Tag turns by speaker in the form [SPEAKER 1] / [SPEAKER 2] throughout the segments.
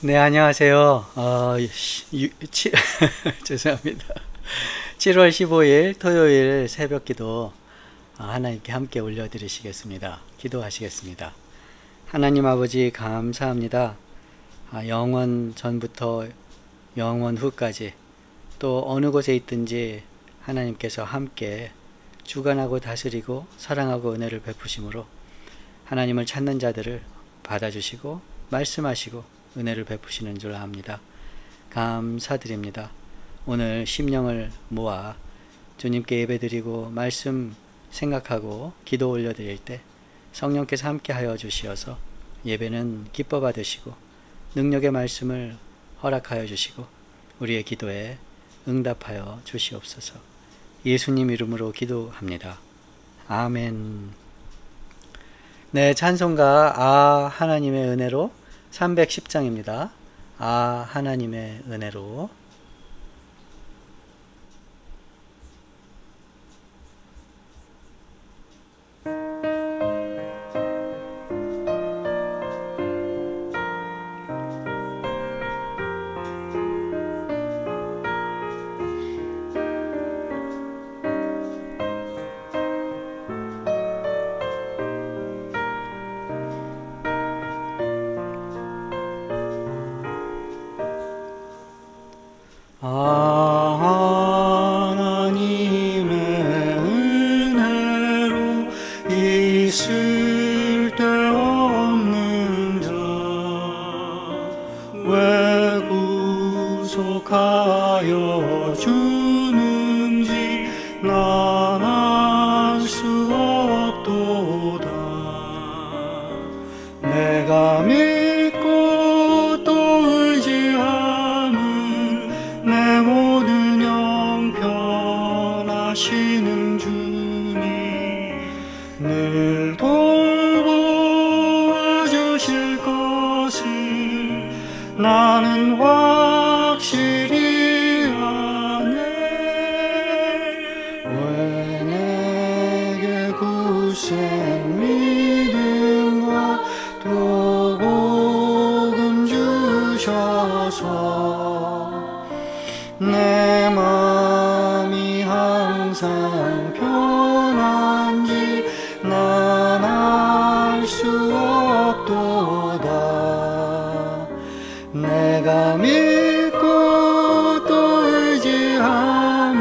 [SPEAKER 1] 네, 안녕하세요. 죄송합니다. 7월 15일 토요일 새벽 기도 하나님께 함께 올려드리시겠습니다. 기도하시겠습니다. 하나님 아버지 감사합니다. 영원 전부터 영원 후까지 또 어느 곳에 있든지 하나님께서 함께 주관하고 다스리고 사랑하고 은혜를 베푸심으로 하나님을 찾는 자들을 받아주시고 말씀하시고 은혜를 베푸시는 줄 압니다. 감사드립니다. 오늘 심령을 모아 주님께 예배드리고 말씀 생각하고 기도 올려드릴 때 성령께서 함께하여 주시어서 예배는 기뻐 받으시고 능력의 말씀을 허락하여 주시고 우리의 기도에 응답하여 주시옵소서. 예수님 이름으로 기도합니다. 아멘. 네, 찬송가 하나님의 은혜로 310장입니다. 하나님의 은혜로. 하나님의 은혜로 있을 데 없는 자 왜 구속하여 주는지 난 알 수 없도다. 내가 믿고 또 의지함은 내 모든 형편하시는 주님 늘 돌보아 주실 것을 나는 확실히 아네. 왜 내게 굳센 믿음과 또 복음 주셔서 내 마음이 항상 편한지 난 알 수 없도다. 내가 믿고 또 의지함은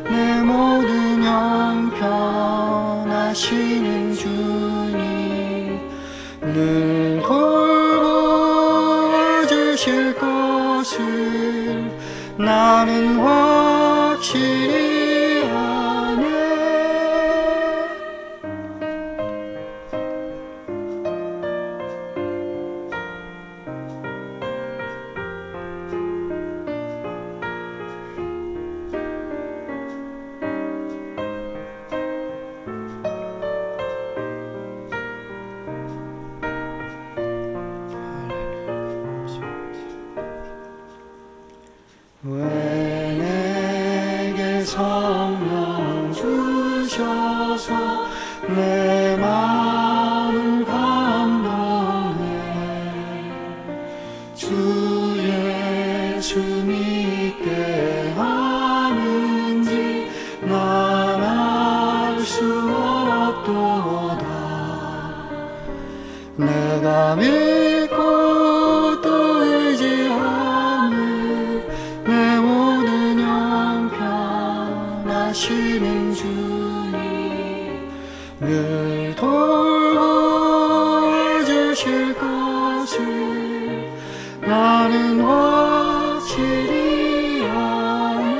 [SPEAKER 1] 내 모든 형편하시는 주님 늘 돌보아 주실 것을 나는 확실히 아네. 왜 내게 성령 주셔서 내 마음을 감동해 주 예수 믿게 하는지 난 알 수 없도다. 내가 믿고 또 의지함은 내 모든 형편하시는 주님 늘 돌보아 주실 것을 나는 확실히 아네.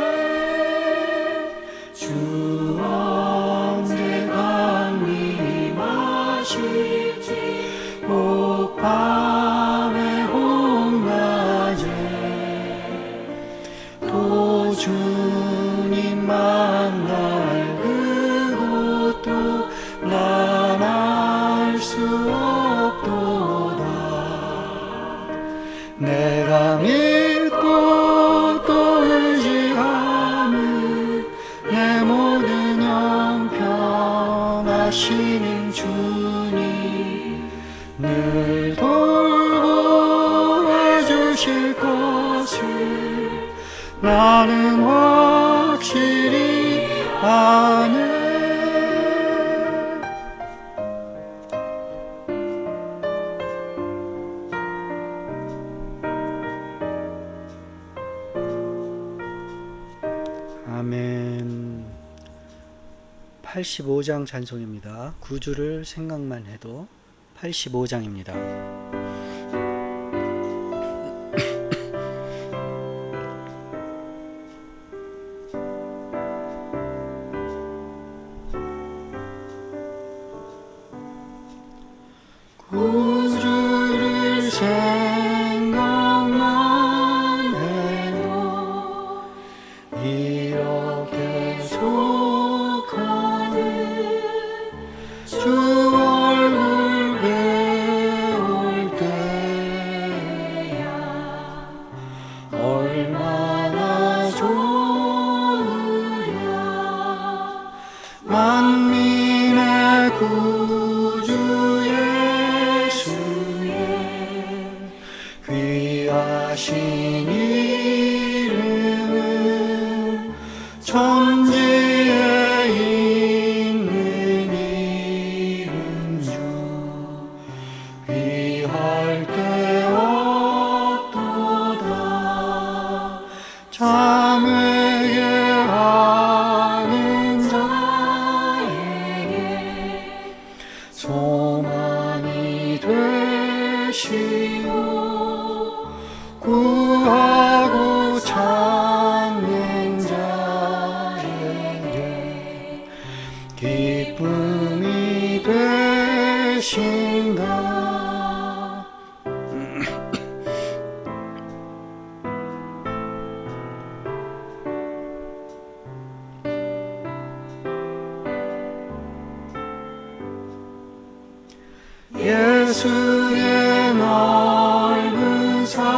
[SPEAKER 1] 주 언제 강림하실지 밤에 홍낮에 또 주님 만날 그곳도 난 알 수 없도다. 내가 믿고 또 의지함은 내 모든 형편하시는 주님 늘 돌보아 나는 확실히 아네. 아멘. 85장 찬송입니다. 구주를 생각만 해도 85장입니다. 구주를 생각만 해도 이렇게 속하듯 주 얼굴 배울 때야 얼마나 좋으랴. 만민의 구주 예수의 귀하신 이름은 천지에 있는 이름 중 귀할 때 없도다. 참 회개하는 자에게 소망이 되시고 구하고 찾는 자에게 기쁨이 되신다. 예수의 넓은 사랑을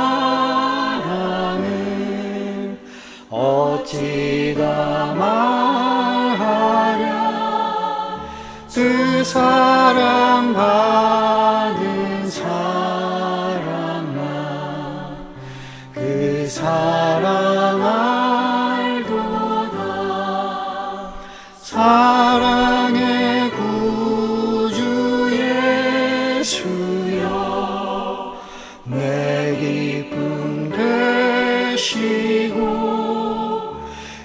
[SPEAKER 1] 어찌다 말하랴. 그 사랑 받은 사람만 그 사랑 알도다. 사랑의 구주 예수여 내 기쁨 되시고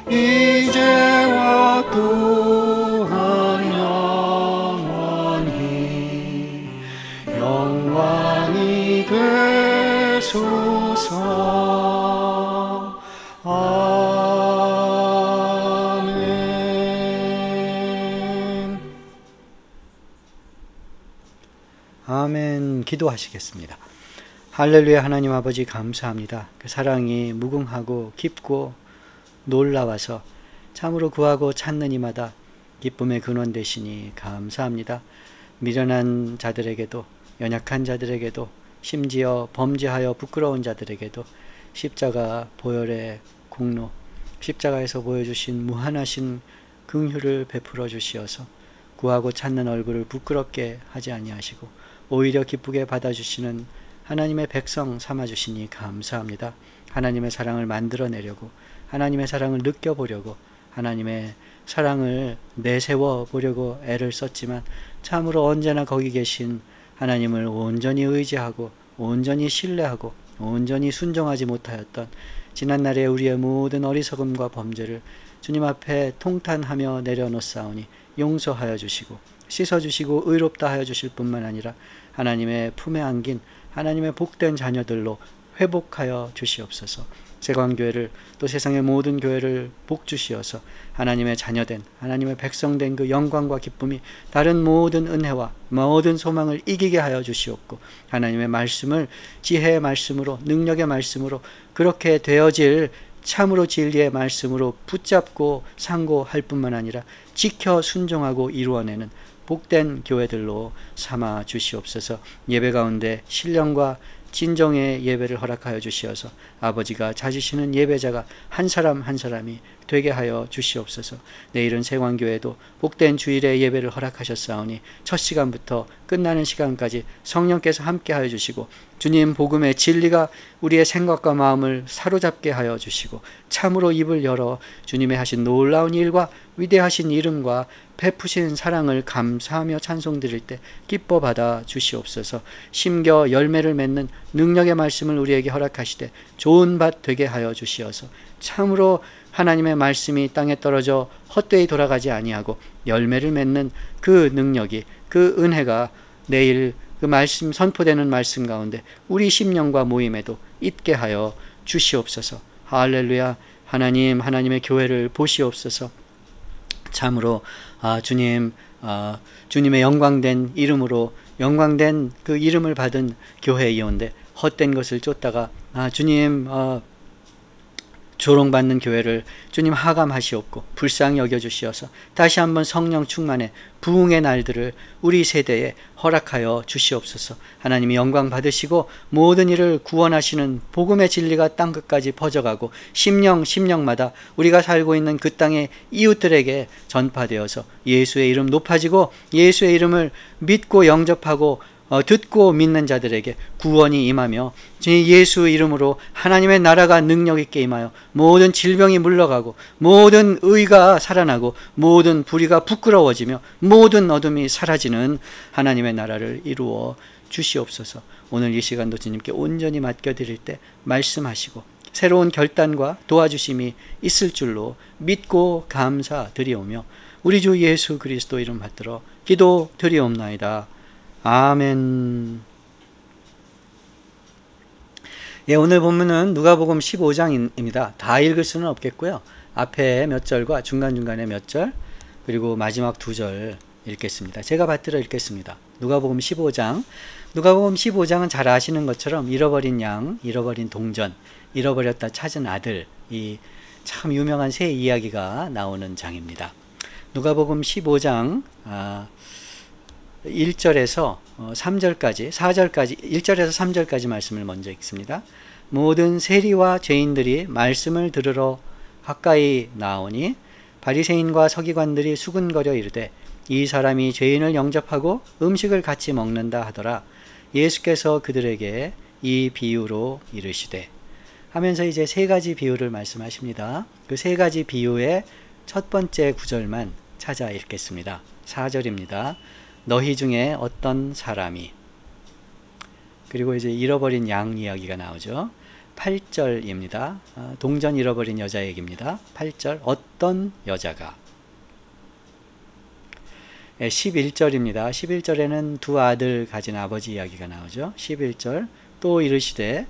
[SPEAKER 1] 이제와 또한 영원히 영광이 되소서. 아멘. 아멘. 기도하시겠습니다. 할렐루야. 하나님 아버지 감사합니다. 그 사랑이 무궁하고 깊고 놀라워서 참으로 구하고 찾는 이마다 기쁨의 근원 되시니 감사합니다. 미련한 자들에게도 연약한 자들에게도 심지어 범죄하여 부끄러운 자들에게도 십자가 보혈의 공로, 십자가에서 보여주신 무한하신 긍휼을 베풀어 주시어서 구하고 찾는 얼굴을 부끄럽게 하지 아니하시고 오히려 기쁘게 받아주시는 하나님의 백성 삼아주시니 감사합니다. 하나님의 사랑을 만들어내려고, 하나님의 사랑을 느껴보려고, 하나님의 사랑을 내세워 보려고 애를 썼지만 참으로 언제나 거기 계신 하나님을 온전히 의지하고 온전히 신뢰하고 온전히 순종하지 못하였던 지난날의 우리의 모든 어리석음과 범죄를 주님 앞에 통탄하며 내려놓사오니 용서하여 주시고 씻어주시고 의롭다 하여 주실 뿐만 아니라 하나님의 품에 안긴 하나님의 복된 자녀들로 회복하여 주시옵소서. 세광교회를 또 세상의 모든 교회를 복주시어서 하나님의 자녀된 하나님의 백성된 그 영광과 기쁨이 다른 모든 은혜와 모든 소망을 이기게 하여 주시옵고 하나님의 말씀을 지혜의 말씀으로 능력의 말씀으로 그렇게 되어질 참으로 진리의 말씀으로 붙잡고 상고할 뿐만 아니라 지켜 순종하고 이루어내는 복된 교회들로 삼아 주시옵소서. 예배 가운데 신령과 진정의 예배를 허락하여 주시어서 아버지가 찾으시는 예배자가 한 사람 한 사람이 되게 하여 주시옵소서. 내일은 세관교회도 복된 주일의 예배를 허락하셨사오니 첫 시간부터 끝나는 시간까지 성령께서 함께 하여 주시고 주님 복음의 진리가 우리의 생각과 마음을 사로잡게 하여 주시고 참으로 입을 열어 주님의 하신 놀라운 일과 위대하신 이름과 베푸신 사랑을 감사하며 찬송 드릴 때 기뻐 받아 주시옵소서. 심겨 열매를 맺는 능력의 말씀을 우리에게 허락하시되 좋은 밭 되게 하여 주시어서 참으로 하나님의 말씀이 땅에 떨어져 헛되이 돌아가지 아니하고 열매를 맺는 그 능력이, 그 은혜가 내일 그 말씀, 선포되는 말씀 가운데 우리 심령과 모임에도 있게 하여 주시옵소서. 할렐루야. 하나님, 하나님의 교회를 보시옵소서. 참으로 주님, 주님의 영광된 이름으로 영광된 그 이름을 받은 교회이온데 헛된 것을 쫓다가 주님 조롱받는 교회를 주님 하감하시옵고 불쌍히 여겨주시어서 다시 한번 성령 충만의 부흥의 날들을 우리 세대에 허락하여 주시옵소서. 하나님이 영광 받으시고 모든 일을 구원하시는 복음의 진리가 땅끝까지 퍼져가고 심령마다 우리가 살고 있는 그 땅의 이웃들에게 전파되어서 예수의 이름 높아지고 예수의 이름을 믿고 영접하고 듣고 믿는 자들에게 구원이 임하며 예수 이름으로 하나님의 나라가 능력 있게 임하여 모든 질병이 물러가고 모든 의가 살아나고 모든 불의가 부끄러워지며 모든 어둠이 사라지는 하나님의 나라를 이루어 주시옵소서. 오늘 이 시간도 주님께 온전히 맡겨드릴 때 말씀하시고 새로운 결단과 도와주심이 있을 줄로 믿고 감사드리오며 우리 주 예수 그리스도 이름 받들어 기도드리옵나이다. 아멘. 예, 오늘 본문은 누가복음 15장입니다. 다 읽을 수는 없겠고요. 앞에 몇 절과 중간중간에 몇 절, 그리고 마지막 두 절 읽겠습니다. 제가 받들어 읽겠습니다. 누가복음 15장. 누가복음 15장은 잘 아시는 것처럼 잃어버린 양, 잃어버린 동전, 잃어버렸다 찾은 아들, 이 참 유명한 새 이야기가 나오는 장입니다. 누가복음 15장 1절에서 3절까지, 4절까지, 1절에서 3절까지 말씀을 먼저 읽습니다. 모든 세리와 죄인들이 말씀을 들으러 가까이 나오니 바리새인과 서기관들이 수군거려 이르되 이 사람이 죄인을 영접하고 음식을 같이 먹는다 하더라. 예수께서 그들에게 이 비유로 이르시되 하면서 이제 세 가지 비유를 말씀하십니다. 그 세 가지 비유의 첫 번째 구절만 찾아 읽겠습니다. 4절입니다. 너희 중에 어떤 사람이, 그리고 이제 잃어버린 양 이야기가 나오죠. 8절입니다. 동전 잃어버린 여자 얘기입니다. 8절 어떤 여자가. 11절입니다. 11절에는 두 아들 가진 아버지 이야기가 나오죠. 11절 또 이르시되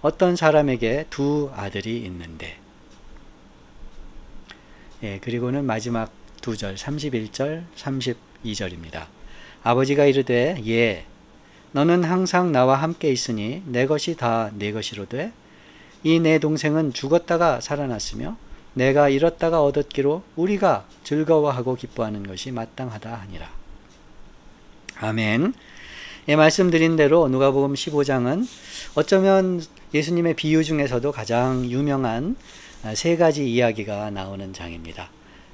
[SPEAKER 1] 어떤 사람에게 두 아들이 있는데. 그리고는 마지막 두 절 31절 32절입니다. 아버지가 이르되 예 너는 항상 나와 함께 있으니 내 것이 다 내 것이로되 이 내 동생은 죽었다가 살아났으며 내가 잃었다가 얻었기로 우리가 즐거워하고 기뻐하는 것이 마땅하다 하니라. 아멘. 예, 말씀드린 대로 누가복음 15장은 어쩌면 예수님의 비유 중에서도 가장 유명한 세 가지 이야기가 나오는 장입니다.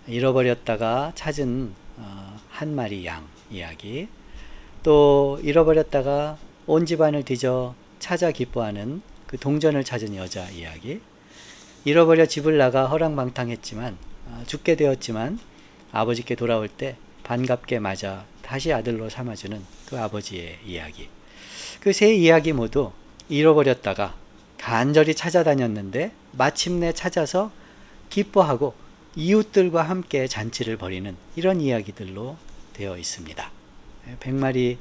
[SPEAKER 1] 잃어버렸다가 찾은 한 마리 양 이야기, 또 잃어버렸다가 온 집안을 뒤져 찾아 기뻐하는 그 동전을 찾은 여자 이야기, 잃어버려 집을 나가 허랑방탕했지만 죽게 되었지만 아버지께 돌아올 때 반갑게 맞아 다시 아들로 삼아주는 그 아버지의 이야기. 그 세 이야기 모두 잃어버렸다가 간절히 찾아다녔는데 마침내 찾아서 기뻐하고 이웃들과 함께 잔치를 벌이는 이런 이야기들로 되어 있습니다. 100마리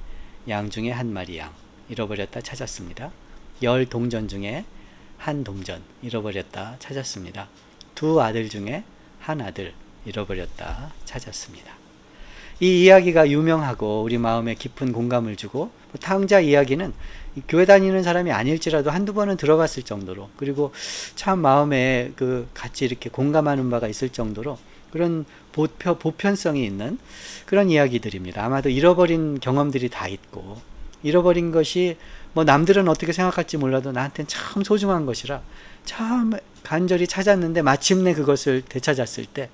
[SPEAKER 1] 양 중에 한 마리 양 잃어버렸다 찾았습니다. 10 동전 중에 한 동전 잃어버렸다 찾았습니다. 두 아들 중에 한 아들 잃어버렸다 찾았습니다. 이 이야기가 유명하고 우리 마음에 깊은 공감을 주고, 탕자 이야기는 교회 다니는 사람이 아닐지라도 한두 번은 들어봤을 정도로, 그리고 참 마음에 같이 이렇게 공감하는 바가 있을 정도로 그런 보편성이 있는 그런 이야기들입니다. 아마도 잃어버린 경험들이 다 있고, 잃어버린 것이 뭐 남들은 어떻게 생각할지 몰라도 나한테는 참 소중한 것이라 참 간절히 찾았는데 마침내 그것을 되찾았을 때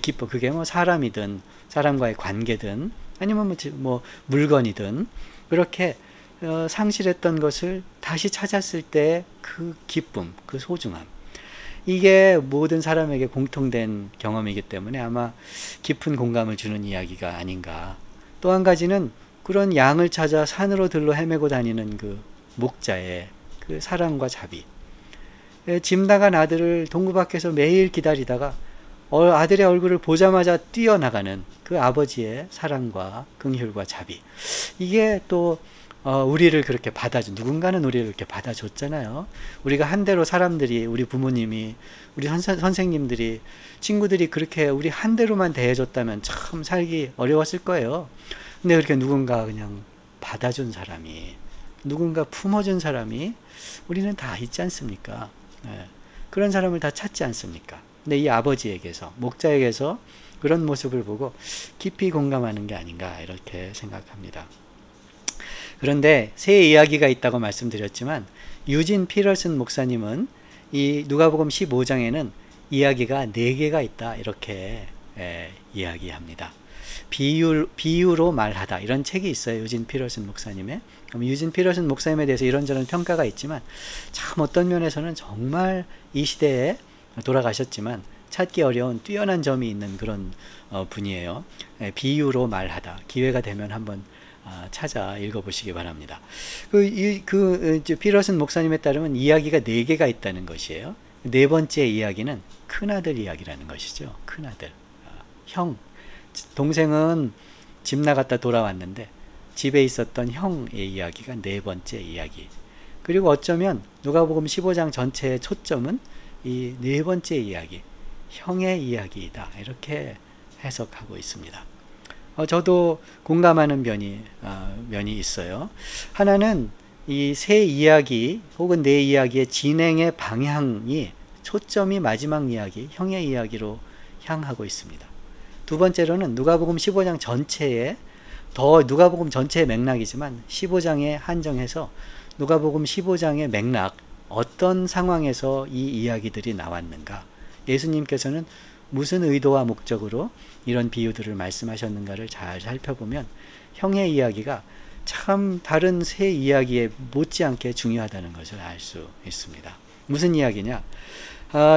[SPEAKER 1] 기뻐. 그게 뭐 사람이든 사람과의 관계든 아니면 뭐 물건이든 그렇게 상실했던 것을 다시 찾았을 때 그 기쁨, 그 소중함, 이게 모든 사람에게 공통된 경험이기 때문에 아마 깊은 공감을 주는 이야기가 아닌가. 또 한 가지는 그런 양을 찾아 산으로 들러 헤매고 다니는 그 목자의 그 사랑과 자비. 집 나간 아들을 동구 밖에서 매일 기다리다가 아들의 얼굴을 보자마자 뛰어나가는 그 아버지의 사랑과 긍휼과 자비. 이게 또 우리를 그렇게 누군가는 우리를 이렇게 받아줬잖아요. 우리가 한대로 사람들이, 우리 부모님이, 우리 선생님들이, 친구들이 그렇게 우리 한대로만 대해줬다면 참 살기 어려웠을 거예요. 근데 그렇게 누군가 그냥 받아준 사람이, 누군가 품어준 사람이 우리는 다 있지 않습니까? 네. 그런 사람을 다 찾지 않습니까? 근데 이 아버지에게서, 목자에게서 그런 모습을 보고 깊이 공감하는 게 아닌가 이렇게 생각합니다. 그런데 세 이야기가 있다고 말씀드렸지만 유진 피러슨 목사님은 이 누가복음 15장에는 이야기가 4개가 있다 이렇게 이야기합니다. 비유로 말하다 이런 책이 있어요. 유진 피러슨 목사님의. 유진 피러슨 목사님에 대해서 이런저런 평가가 있지만 참 어떤 면에서는 정말 이 시대에 돌아가셨지만 찾기 어려운 뛰어난 점이 있는 그런 분이에요. 비유로 말하다. 기회가 되면 한번 찾아 읽어보시기 바랍니다. 피러슨 목사님에 따르면 이야기가 4개가 있다는 것이에요. 4번째 이야기는 큰아들 이야기라는 것이죠. 큰아들. 형. 동생은 집 나갔다 돌아왔는데 집에 있었던 형의 이야기가 4번째 이야기. 그리고 어쩌면 누가복음 15장 전체의 초점은 이 4번째 이야기, 형의 이야기이다. 이렇게 해석하고 있습니다. 저도 공감하는 면이 있어요. 하나는 이 세 이야기 혹은 4 이야기의 진행의 방향이 초점이 마지막 이야기, 형의 이야기로 향하고 있습니다. 두 번째로는 누가복음 15장 전체에 누가복음 전체의 맥락이지만 15장에 한정해서 누가복음 15장의 맥락, 어떤 상황에서 이 이야기들이 나왔는가, 예수님께서는 무슨 의도와 목적으로 이런 비유들을 말씀하셨는가를 잘 살펴보면 형의 이야기가 참 다른 세 이야기에 못지않게 중요하다는 것을 알 수 있습니다. 무슨 이야기냐?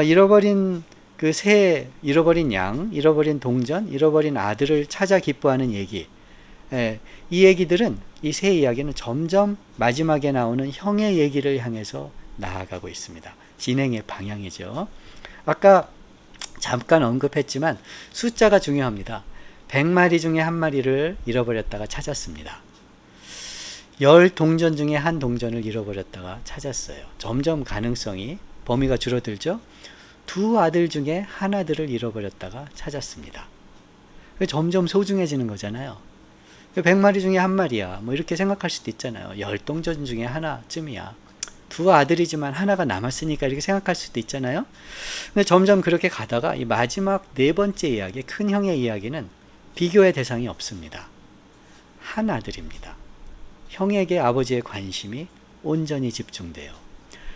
[SPEAKER 1] 잃어버린 잃어버린 양, 잃어버린 동전, 잃어버린 아들을 찾아 기뻐하는 얘기. 이 얘기들은, 이 세 이야기는 점점 마지막에 나오는 형의 얘기를 향해서 나아가고 있습니다. 진행의 방향이죠. 아까 잠깐 언급했지만 숫자가 중요합니다. 100마리 중에 1마리를 잃어버렸다가 찾았습니다. 10동전 중에 1동전을 잃어버렸다가 찾았어요. 점점 가능성이, 범위가 줄어들죠. 2 아들 중에 하나들을 잃어버렸다가 찾았습니다. 점점 소중해지는 거잖아요. 100마리 중에 1마리야. 뭐 이렇게 생각할 수도 있잖아요. 10동전 중에 하나쯤이야. 2 아들이지만 하나가 남았으니까 이렇게 생각할 수도 있잖아요. 근데 점점 그렇게 가다가 이 마지막 4번째 이야기, 큰 형의 이야기는 비교의 대상이 없습니다. 한 아들입니다. 형에게 아버지의 관심이 온전히 집중돼요.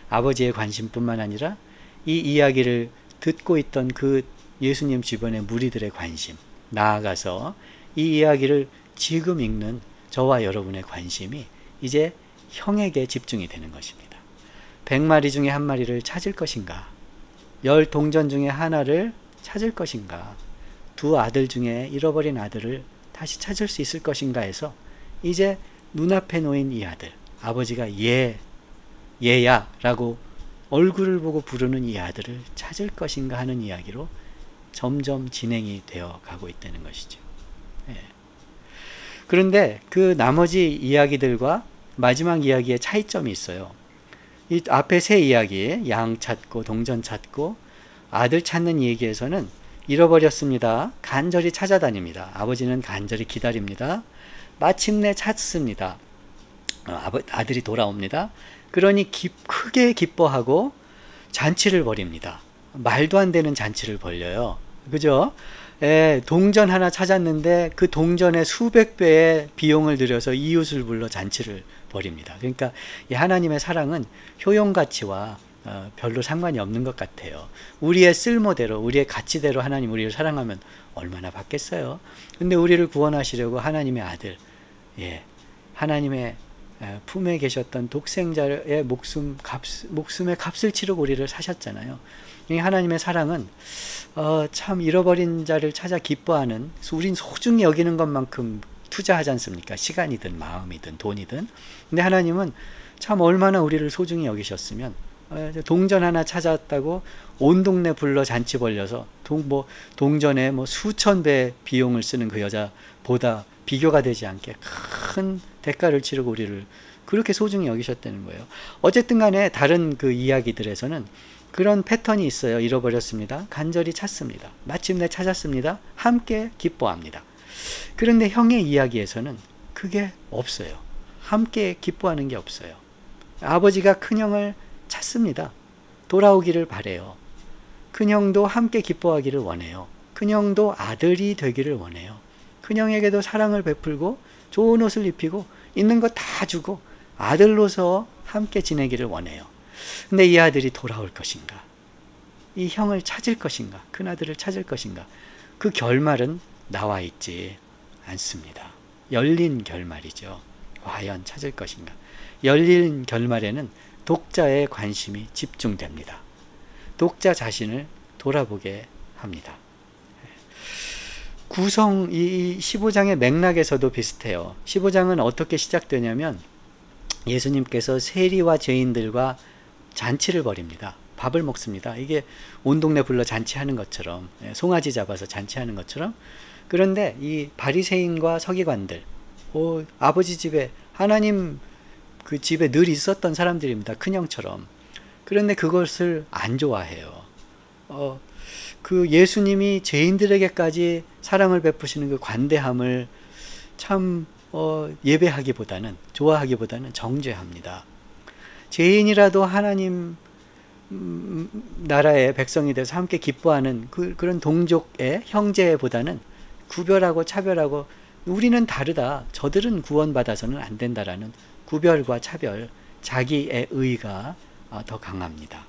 [SPEAKER 1] 아버지의 관심뿐만 아니라 이 이야기를 듣고 있던 그 예수님 주변의 무리들의 관심, 나아가서 이 이야기를 지금 읽는 저와 여러분의 관심이 이제 형에게 집중이 되는 것입니다. 100마리 중에 1마리를 찾을 것인가? 10동전 중에 하나를 찾을 것인가? 2 아들 중에 잃어버린 아들을 다시 찾을 수 있을 것인가 해서 이제 눈앞에 놓인 이 아들, 아버지가 얘야 라고 얼굴을 보고 부르는 이 아들을 찾을 것인가 하는 이야기로 점점 진행이 되어 가고 있다는 것이죠. 그런데 그 나머지 이야기들과 마지막 이야기의 차이점이 있어요. 이 앞에 세 이야기, 양 찾고 동전 찾고 아들 찾는 얘기에서는 잃어버렸습니다. 간절히 찾아다닙니다. 아버지는 간절히 기다립니다. 마침내 찾습니다. 아들이 돌아옵니다. 그러니 크게 기뻐하고 잔치를 벌입니다. 말도 안 되는 잔치를 벌려요. 그죠? 동전 하나 찾았는데 그 동전의 수백 배의 비용을 들여서 이웃을 불러 잔치를 벌입니다. 그러니까 이 하나님의 사랑은 효용가치와 별로 상관이 없는 것 같아요. 우리의 쓸모대로, 우리의 가치대로 하나님 우리를 사랑하면 얼마나 받겠어요. 근데 우리를 구원하시려고 하나님의 아들, 하나님의 품에 계셨던 독생자의 목숨의 값을 치르고 우리를 사셨잖아요. 이 하나님의 사랑은 참 잃어버린 자를 찾아 기뻐하는, 우린 소중히 여기는 것만큼 투자하지 않습니까? 시간이든 마음이든 돈이든. 근데 하나님은 참 얼마나 우리를 소중히 여기셨으면 동전 하나 찾았다고 온 동네 불러 잔치 벌려서 동전에 수천 배 비용을 쓰는 그 여자보다 비교가 되지 않게 큰 대가를 치르고 우리를 그렇게 소중히 여기셨다는 거예요. 어쨌든 간에 다른 그 이야기들에서는 그런 패턴이 있어요. 잃어버렸습니다. 간절히 찾습니다. 마침내 찾았습니다. 함께 기뻐합니다. 그런데 형의 이야기에서는 그게 없어요. 함께 기뻐하는 게 없어요. 아버지가 큰형을 찾습니다. 돌아오기를 바래요. 큰형도 함께 기뻐하기를 원해요. 큰형도 아들이 되기를 원해요. 큰형에게도 사랑을 베풀고 좋은 옷을 입히고 있는 거 다 주고 아들로서 함께 지내기를 원해요. 근데 이 아들이 돌아올 것인가? 이 형을 찾을 것인가? 큰아들을 찾을 것인가? 그 결말은 나와 있지 않습니다. 열린 결말이죠. 과연 찾을 것인가? 열린 결말에는 독자의 관심이 집중됩니다. 독자 자신을 돌아보게 합니다. 이 15장의 맥락에서도 비슷해요. 15장은 어떻게 시작되냐면 예수님께서 세리와 죄인들과 잔치를 벌입니다. 밥을 먹습니다. 이게 온 동네 불러 잔치하는 것처럼, 송아지 잡아서 잔치하는 것처럼. 그런데 이 바리새인과 서기관들, 아버지 집에, 하나님 그 집에 늘 있었던 사람들입니다. 큰형처럼. 그런데 그것을 안 좋아해요. 그 예수님이 죄인들에게까지 사랑을 베푸시는 그 관대함을 참 예배하기보다는, 좋아하기보다는 정죄합니다. 죄인이라도 하나님 나라의 백성이 돼서 함께 기뻐하는 그런 동족의 형제보다는 구별하고 차별하고 우리는 다르다, 저들은 구원받아서는 안 된다라는 구별과 차별, 자기의 의가 더 강합니다.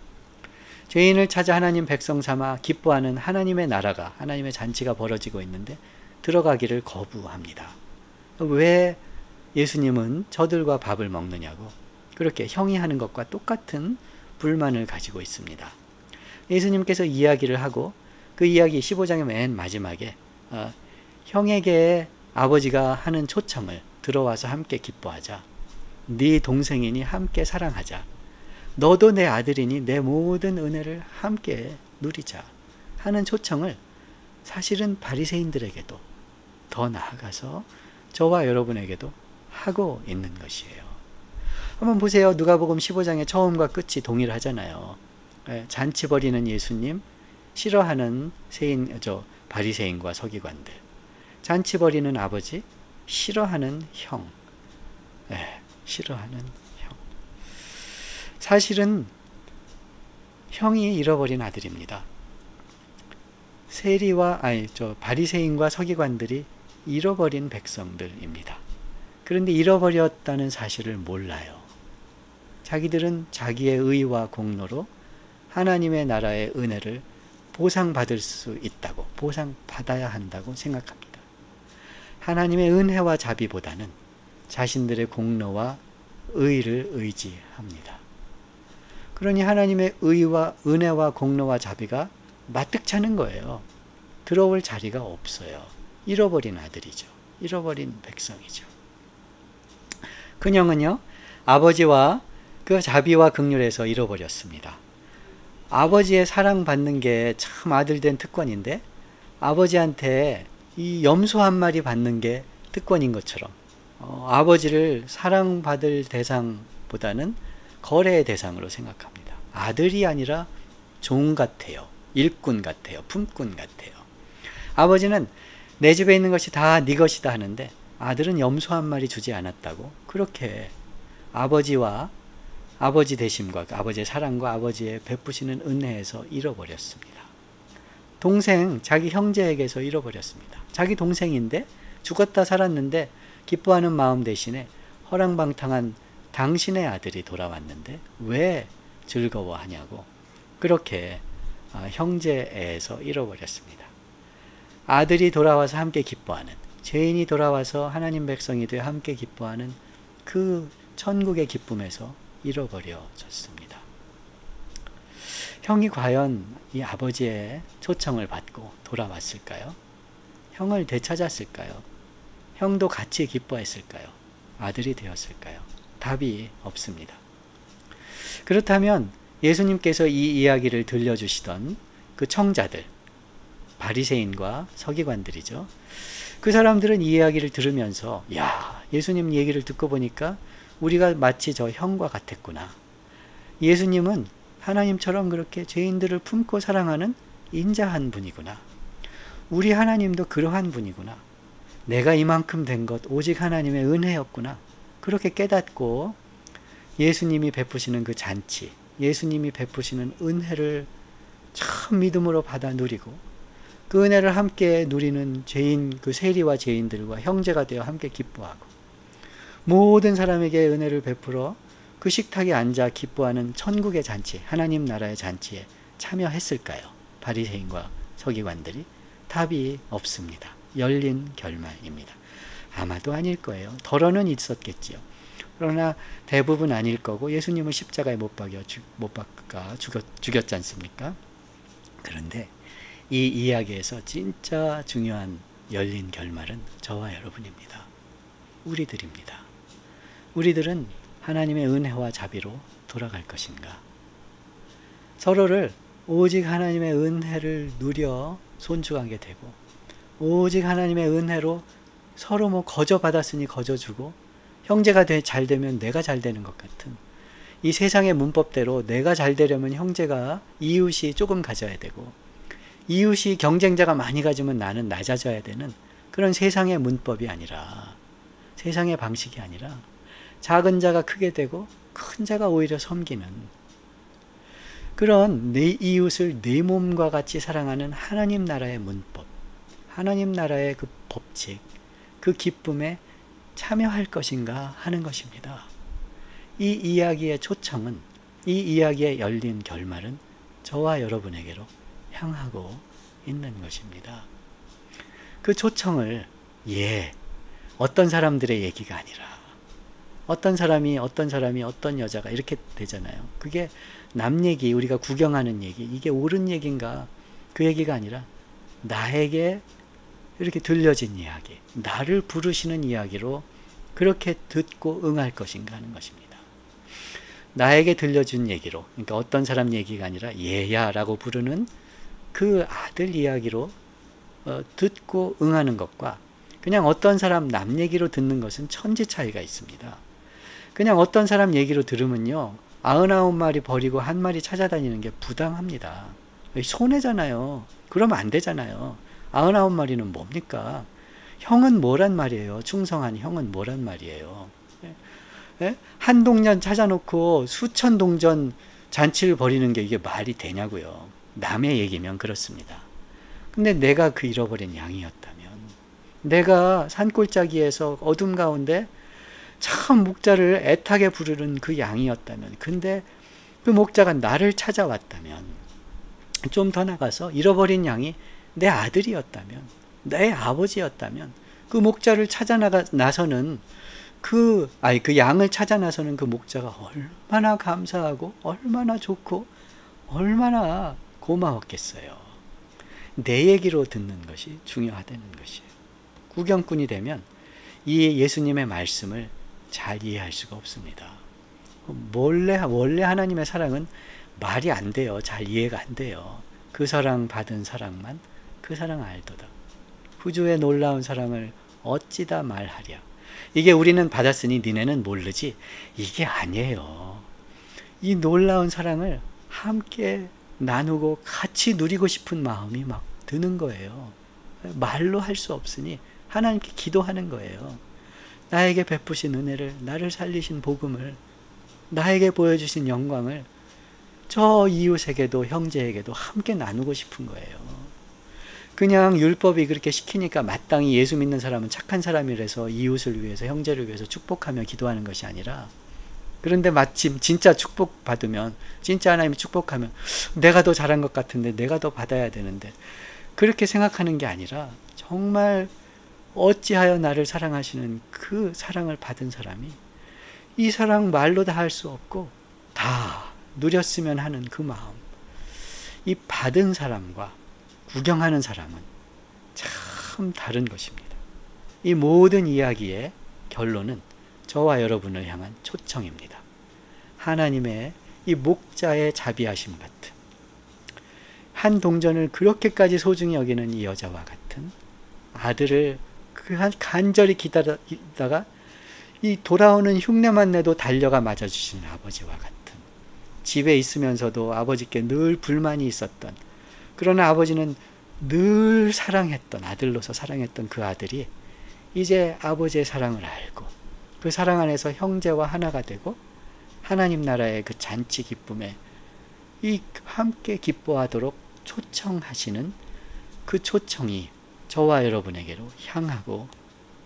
[SPEAKER 1] 죄인을 찾아 하나님 백성 삼아 기뻐하는 하나님의 나라가, 하나님의 잔치가 벌어지고 있는데 들어가기를 거부합니다. 왜 예수님은 저들과 밥을 먹느냐고 그렇게 형이 하는 것과 똑같은 불만을 가지고 있습니다. 예수님께서 이야기를 하고 그 이야기 15장의 맨 마지막에 형에게 아버지가 하는 초청을, 들어와서 함께 기뻐하자, 네 동생이니 함께 사랑하자, 너도 내 아들이니 내 모든 은혜를 함께 누리자 하는 초청을 사실은 바리새인들에게도, 더 나아가서 저와 여러분에게도 하고 있는 것이에요. 한번 보세요. 누가복음 15장의 처음과 끝이 동일하잖아요. 잔치 벌이는 예수님, 싫어하는 바리새인과 서기관들, 잔치 벌이는 아버지, 싫어하는 형, 싫어하는 형. 사실은 형이 잃어버린 아들입니다. 바리새인과 서기관들이 잃어버린 백성들입니다. 그런데 잃어버렸다는 사실을 몰라요. 자기들은 자기의 의와 공로로 하나님의 나라의 은혜를 보상받을 수 있다고, 보상받아야 한다고 생각합니다. 하나님의 은혜와 자비보다는 자신들의 공로와 의를 의지합니다. 그러니 하나님의 은혜와 공로와 자비가 마뜩찮은 거예요. 들어올 자리가 없어요. 잃어버린 아들이죠. 잃어버린 백성이죠. 큰형은요, 아버지와 그 자비와 긍휼에서 잃어버렸습니다. 아버지의 사랑받는 게 참 아들된 특권인데 아버지한테 이 염소 한 마리 받는 게 특권인 것처럼 아버지를 사랑받을 대상보다는 거래의 대상으로 생각합니다. 아들이 아니라 종 같아요. 일꾼 같아요. 품꾼 같아요. 아버지는 내 집에 있는 것이 다 네 것이다 하는데 아들은 염소 한 마리 주지 않았다고 그렇게 아버지 되심과 아버지의 사랑과 아버지의 베푸시는 은혜에서 잃어버렸습니다. 동생, 자기 형제에게서 잃어버렸습니다. 자기 동생인데 죽었다 살았는데 기뻐하는 마음 대신에 허랑방탕한 당신의 아들이 돌아왔는데 왜 즐거워하냐고 그렇게 형제에서 잃어버렸습니다. 아들이 돌아와서 함께 기뻐하는, 죄인이 돌아와서 하나님 백성이 되어 함께 기뻐하는 그 천국의 기쁨에서 잃어버려졌습니다. 형이 과연 이 아버지의 초청을 받고 돌아왔을까요? 형을 되찾았을까요? 형도 같이 기뻐했을까요? 아들이 되었을까요? 답이 없습니다. 그렇다면 예수님께서 이 이야기를 들려주시던 그 청자들, 바리새인과 서기관들이죠. 그 사람들은 이 이야기를 들으면서 야, 예수님 얘기를 듣고 보니까 우리가 마치 저 형과 같았구나. 예수님은 하나님처럼 그렇게 죄인들을 품고 사랑하는 인자한 분이구나. 우리 하나님도 그러한 분이구나. 내가 이만큼 된 것 오직 하나님의 은혜였구나. 그렇게 깨닫고 예수님이 베푸시는 그 잔치, 예수님이 베푸시는 은혜를 참 믿음으로 받아 누리고 그 은혜를 함께 누리는 죄인, 그 세리와 죄인들과 형제가 되어 함께 기뻐하고 모든 사람에게 은혜를 베풀어 그 식탁에 앉아 기뻐하는 천국의 잔치, 하나님 나라의 잔치에 참여했을까요? 바리새인과 서기관들이? 답이 없습니다. 열린 결말입니다. 아마도 아닐 거예요. 덜어는 있었겠지요. 그러나 대부분 아닐 거고 예수님은 십자가에 못 박아 죽였지 않습니까? 그런데 이 이야기에서 진짜 중요한 열린 결말은 저와 여러분입니다. 우리들입니다. 우리들은 하나님의 은혜와 자비로 돌아갈 것인가? 서로를 오직 하나님의 은혜를 누려 손주하게 되고 오직 하나님의 은혜로 서로 거저 받았으니 거저 주고 형제가 잘 되면 내가 잘 되는 것 같은 이 세상의 문법대로 내가 잘 되려면 형제가 이웃이 조금 가져야 되고 이웃이 경쟁자가 많이 가지면 나는 낮아져야 되는 그런 세상의 문법이 아니라 세상의 방식이 아니라 작은 자가 크게 되고 큰 자가 오히려 섬기는 그런 내 이웃을 내 몸과 같이 사랑하는 하나님 나라의 문법, 하나님 나라의 그 법칙, 그 기쁨에 참여할 것인가 하는 것입니다. 이 이야기의 초청은, 이 이야기의 열린 결말은 저와 여러분에게로 향하고 있는 것입니다. 그 초청을 어떤 사람들의 얘기가 아니라 어떤 사람이 어떤 여자가 이렇게 되잖아요. 그게 남 얘기, 우리가 구경하는 얘기, 이게 옳은 얘기인가 그 얘기가 아니라 나에게 이렇게 들려진 이야기, 나를 부르시는 이야기로 그렇게 듣고 응할 것인가 하는 것입니다. 나에게 들려준 얘기로, 그러니까 어떤 사람 얘기가 아니라 얘야라고 부르는 그 아들 이야기로 듣고 응하는 것과 그냥 어떤 사람 남 얘기로 듣는 것은 천지 차이가 있습니다. 그냥 어떤 사람 얘기로 들으면요 99마리 버리고 한 마리 찾아다니는 게 부당합니다. 손해잖아요. 그러면 안 되잖아요. 99마리는 뭡니까? 형은 뭐란 말이에요? 충성한 형은 뭐란 말이에요? 한 동전 찾아놓고 수천 동전 잔치를 벌이는 게 이게 말이 되냐고요. 남의 얘기면 그렇습니다. 근데 내가 그 잃어버린 양이었다면, 내가 산골짜기에서 어둠 가운데 참 목자를 애타게 부르는 그 양이었다면, 근데 그 목자가 나를 찾아왔다면, 좀 더 나가서 잃어버린 양이 내 아들이었다면, 내 아버지였다면, 그 목자를 찾아 나서는 그 양을 찾아 나서는 그 목자가 얼마나 감사하고 얼마나 좋고 얼마나 고마웠겠어요. 내 얘기로 듣는 것이 중요하다는 것이에요. 구경꾼이 되면 이 예수님의 말씀을 잘 이해할 수가 없습니다. 원래 하나님의 사랑은 말이 안 돼요. 잘 이해가 안 돼요. 그 사랑 받은 사랑만 그 사랑 알도다. 구주의 놀라운 사랑을 어찌다 말하랴. 이게 우리는 받았으니 니네는 모르지. 이게 아니에요. 이 놀라운 사랑을 함께 나누고 같이 누리고 싶은 마음이 막 드는 거예요. 말로 할 수 없으니 하나님께 기도하는 거예요. 나에게 베푸신 은혜를, 나를 살리신 복음을, 나에게 보여주신 영광을 저 이웃에게도 형제에게도 함께 나누고 싶은 거예요. 그냥 율법이 그렇게 시키니까 마땅히 예수 믿는 사람은 착한 사람이라서 이웃을 위해서 형제를 위해서 축복하며 기도하는 것이 아니라, 그런데 마침 진짜 축복받으면, 진짜 하나님이 축복하면 내가 더 잘한 것 같은데 내가 더 받아야 되는데, 그렇게 생각하는 게 아니라 정말 어찌하여 나를 사랑하시는 그 사랑을 받은 사람이 이 사랑 말로 다 할 수 없고 다 누렸으면 하는 그 마음, 이 받은 사람과 구경하는 사람은 참 다른 것입니다. 이 모든 이야기의 결론은 저와 여러분을 향한 초청입니다. 하나님의 이 목자의 자비하심 같은, 한 동전을 그렇게까지 소중히 여기는 이 여자와 같은 아들을 간절히 기다리다가 이 돌아오는 흉내만 내도 달려가 맞아주시는 아버지와 같은, 집에 있으면서도 아버지께 늘 불만이 있었던, 그러나 아버지는 늘 사랑했던, 아들로서 사랑했던 그 아들이 이제 아버지의 사랑을 알고 그 사랑 안에서 형제와 하나가 되고 하나님 나라의 그 잔치 기쁨에 이 함께 기뻐하도록 초청하시는 그 초청이 저와 여러분에게로 향하고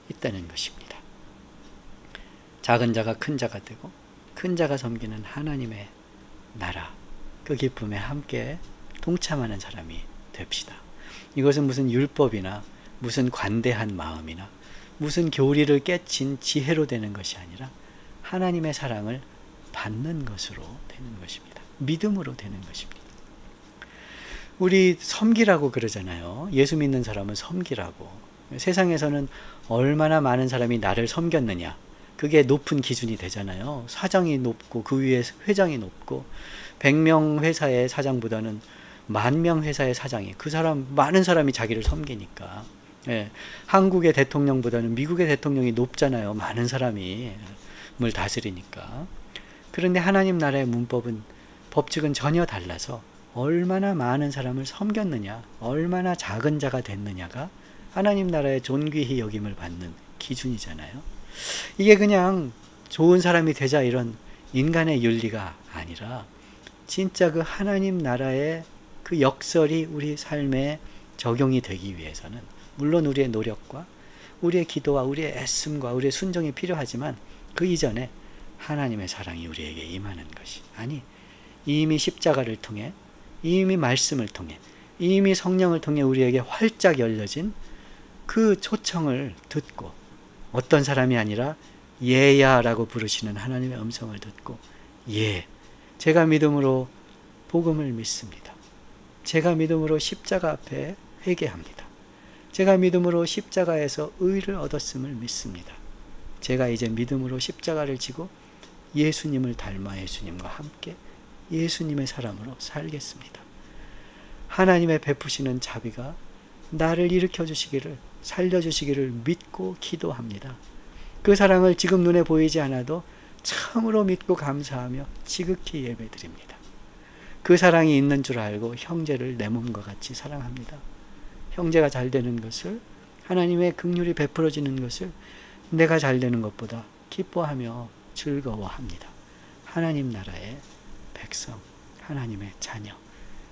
[SPEAKER 1] 있다는 것입니다. 작은 자가 큰 자가 되고 큰 자가 섬기는 하나님의 나라, 그 기쁨에 함께 동참하는 사람이 됩시다. 이것은 무슨 율법이나 무슨 관대한 마음이나 무슨 교리를 깨친 지혜로 되는 것이 아니라 하나님의 사랑을 받는 것으로 되는 것입니다. 믿음으로 되는 것입니다. 우리 섬기라고 그러잖아요. 예수 믿는 사람은 섬기라고. 세상에서는 얼마나 많은 사람이 나를 섬겼느냐, 그게 높은 기준이 되잖아요. 사장이 높고 그 위에 회장이 높고, 100명 회사의 사장보다는 10,000명 회사의 사장이, 그 사람, 많은 사람이 자기를 섬기니까. 예, 한국의 대통령보다는 미국의 대통령이 높잖아요. 많은 사람이 을 다스리니까. 그런데 하나님 나라의 문법은, 법칙은 전혀 달라서 얼마나 많은 사람을 섬겼느냐, 얼마나 작은 자가 됐느냐가 하나님 나라의 존귀히 여김을 받는 기준이잖아요. 이게 그냥 좋은 사람이 되자 이런 인간의 윤리가 아니라 진짜 그 하나님 나라의 그 역설이 우리 삶에 적용이 되기 위해서는 물론 우리의 노력과 우리의 기도와 우리의 애씀과 우리의 순종이 필요하지만 그 이전에 하나님의 사랑이 우리에게 임하는 것이, 아니 이미 십자가를 통해, 이미 말씀을 통해, 이미 성령을 통해 우리에게 활짝 열려진 그 초청을 듣고, 어떤 사람이 아니라 예야라고 부르시는 하나님의 음성을 듣고, 예, 제가 믿음으로 복음을 믿습니다. 제가 믿음으로 십자가 앞에 회개합니다. 제가 믿음으로 십자가에서 의를 얻었음을 믿습니다. 제가 이제 믿음으로 십자가를 지고 예수님을 닮아 예수님과 함께 예수님의 사람으로 살겠습니다. 하나님의 베푸시는 자비가 나를 일으켜 주시기를, 살려주시기를 믿고 기도합니다. 그 사랑을 지금 눈에 보이지 않아도 참으로 믿고 감사하며 지극히 예배드립니다. 그 사랑이 있는 줄 알고 형제를 내 몸과 같이 사랑합니다. 형제가 잘 되는 것을, 하나님의 긍휼이 베풀어지는 것을 내가 잘 되는 것보다 기뻐하며 즐거워합니다. 하나님 나라의 백성, 하나님의 자녀,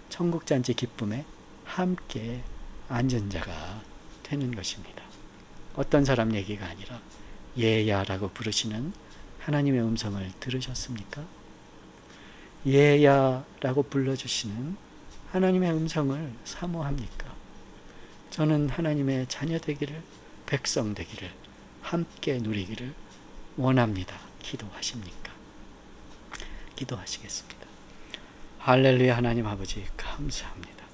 [SPEAKER 1] 천국잔치 기쁨에 함께 앉은 자가 되는 것입니다. 어떤 사람 얘기가 아니라 예야라고 부르시는 하나님의 음성을 들으셨습니까? 예야라고 불러주시는 하나님의 음성을 사모합니까? 저는 하나님의 자녀 되기를, 백성 되기를, 함께 누리기를 원합니다. 기도하십니까? 기도하시겠습니다. 할렐루야. 하나님 아버지 감사합니다.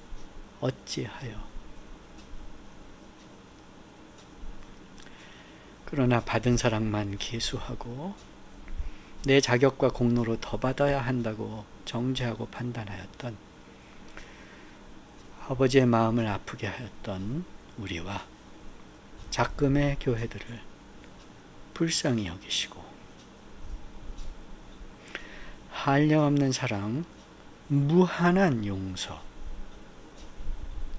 [SPEAKER 1] 어찌하여 그러나 받은 사랑만 계수하고 내 자격과 공로로 더 받아야 한다고 정죄하고 판단하였던, 아버지의 마음을 아프게 하였던 우리와 작금의 교회들을 불쌍히 여기시고 한량없는 사랑, 무한한 용서,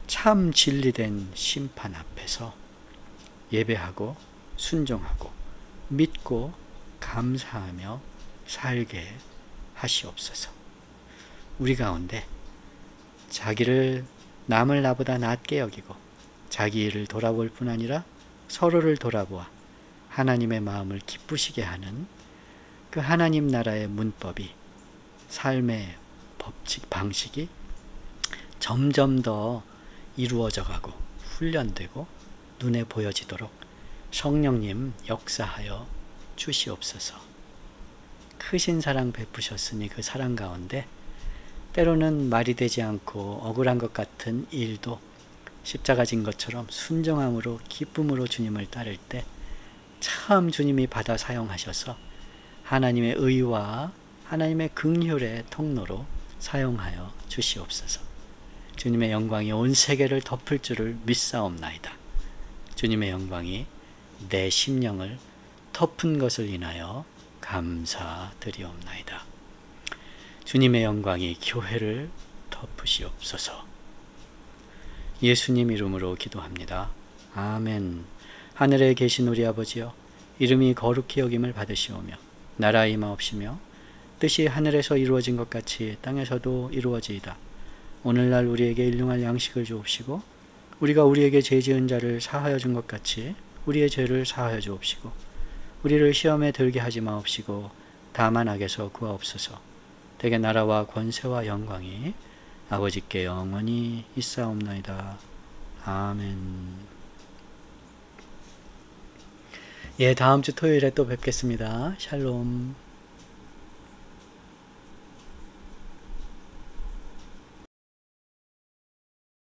[SPEAKER 1] 참 진리된 심판 앞에서 예배하고 순종하고 믿고 감사하며 살게 하시옵소서. 우리 가운데 자기를 남을 나보다 낮게 여기고 자기 일을 돌아볼 뿐 아니라 서로를 돌아보아 하나님의 마음을 기쁘시게 하는 그 하나님 나라의 문법이, 삶의 법칙, 방식이 점점 더 이루어져 가고 훈련되고 눈에 보여지도록 성령님 역사하여 주시옵소서. 크신 사랑 베푸셨으니 그 사랑 가운데 때로는 말이 되지 않고 억울한 것 같은 일도 십자가 진 것처럼 순종함으로 기쁨으로 주님을 따를 때 참 주님이 받아 사용하셔서 하나님의 의와 하나님의 긍휼의 통로로 사용하여 주시옵소서. 주님의 영광이 온 세계를 덮을 줄을 믿사옵나이다. 주님의 영광이 내 심령을 덮은 것을 인하여 감사드리옵나이다. 주님의 영광이 교회를 덮으시옵소서. 예수님 이름으로 기도합니다. 아멘. 하늘에 계신 우리 아버지여, 이름이 거룩히 여김을 받으시오며 나라 임하옵시며 뜻이 하늘에서 이루어진 것 같이 땅에서도 이루어지이다. 오늘날 우리에게 일용할 양식을 주옵시고 우리가 우리에게 죄 지은 자를 사하여 준 것 같이 우리의 죄를 사하여 주옵시고 우리를 시험에 들게 하지 마옵시고 다만 악에서 구하옵소서. 대개 나라와 권세와 영광이 아버지께 영원히 있사옵나이다. 아멘. 예, 다음 주 토요일에 또 뵙겠습니다. 샬롬.